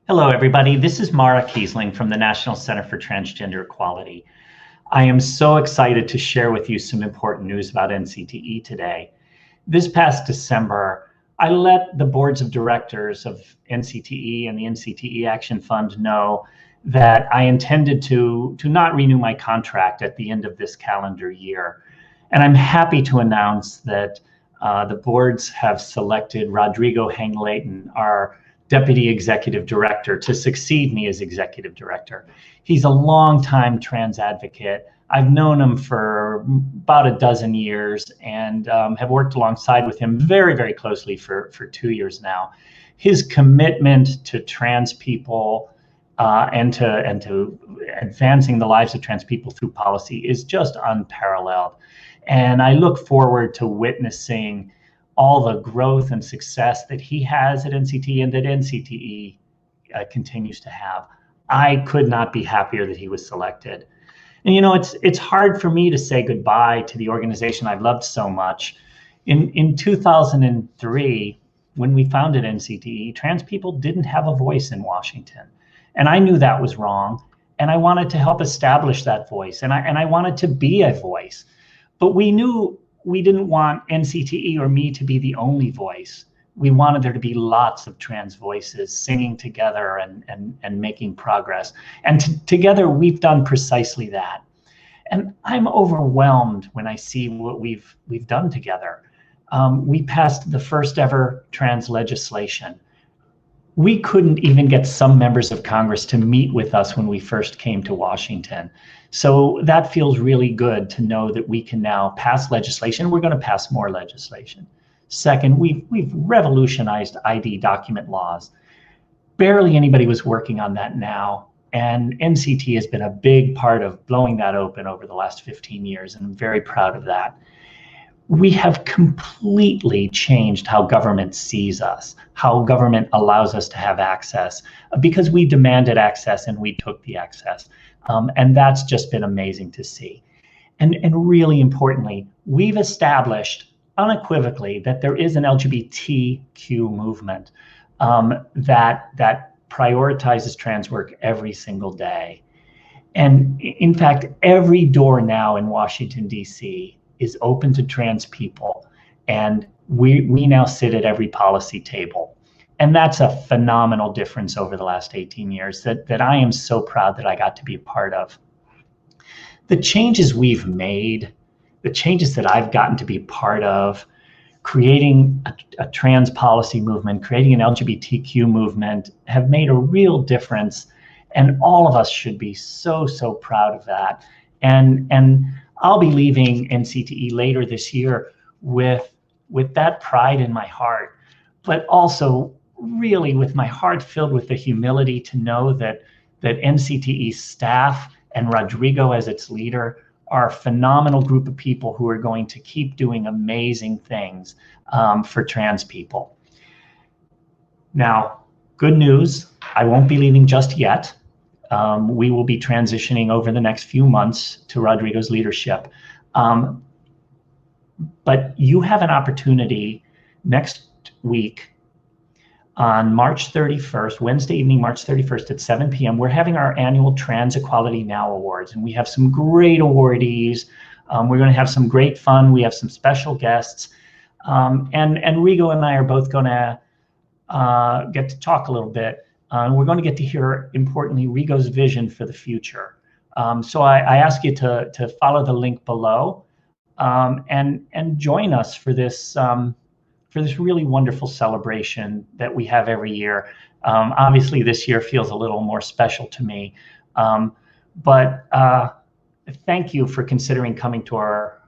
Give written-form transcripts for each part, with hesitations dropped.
Hello, everybody. This is Mara Kiesling from the National Center for Transgender Equality. I am so excited to share with you some important news about NCTE today. This past December, I let the boards of directors of NCTE and the NCTE Action Fund know that I intended to not renew my contract at the end of this calendar year. And I'm happy to announce that the boards have selected Rodrigo Heng-Lehtinen, our Deputy Executive Director, to succeed me as Executive Director. He's a longtime trans advocate. I've known him for about a dozen years and have worked alongside with him very, very closely for 2 years now. His commitment to trans people and to advancing the lives of trans people through policy is just unparalleled. And I look forward to witnessing all the growth and success that he has at NCTE and that NCTE continues to have. I could not be happier that he was selected. And you know, it's hard for me to say goodbye to the organization I've loved so much. In 2003, when we founded NCTE, trans people didn't have a voice in Washington. And I knew that was wrong. And I wanted to help establish that voice. And I wanted to be a voice. But we knew we didn't want NCTE or me to be the only voice. We wanted there to be lots of trans voices singing together and making progress. And together we've done precisely that. And I'm overwhelmed when I see what we've done together. We passed the first ever trans legislation. We couldn't even get some members of Congress to meet with us when we first came to Washington. So that feels really good to know that we can now pass legislation. We're going to pass more legislation. Second, we've revolutionized ID document laws. Barely anybody was working on that now. And NCT has been a big part of blowing that open over the last 15 years, and I'm very proud of that. We have completely changed how government sees us, how government allows us to have access, because we demanded access and we took the access. And that's just been amazing to see. And really importantly, we've established unequivocally that there is an LGBTQ movement that prioritizes trans work every single day. And in fact, every door now in Washington, D.C. is open to trans people. And we now sit at every policy table. And that's a phenomenal difference over the last 18 years that I am so proud that I got to be a part of. The changes we've made, the changes that I've gotten to be part of, creating a trans policy movement, creating an LGBTQ movement, have made a real difference. And all of us should be so, so proud of that. And I'll be leaving NCTE later this year with that pride in my heart, but also really with my heart filled with the humility to know that NCTE staff and Rodrigo as its leader are a phenomenal group of people who are going to keep doing amazing things for trans people. Now, good news, I won't be leaving just yet. We will be transitioning over the next few months to Rodrigo's leadership. But you have an opportunity next week on March 31st, Wednesday evening, March 31st at 7 p.m. We're having our annual Trans Equality Now Awards, and we have some great awardees. We're going to have some great fun. We have some special guests. And Rigo and I are both going to get to talk a little bit. We're going to get to hear, importantly, Rigo's vision for the future. So I ask you to follow the link below and join us for this really wonderful celebration that we have every year. Obviously, this year feels a little more special to me. But thank you for considering coming to our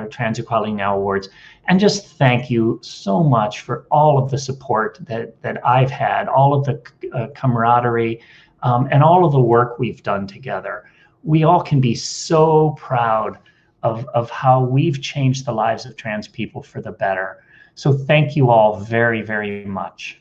Trans Equality Now Awards. And just thank you so much for all of the support that I've had, all of the camaraderie, and all of the work we've done together. We all can be so proud of how we've changed the lives of trans people for the better. So thank you all very, very much.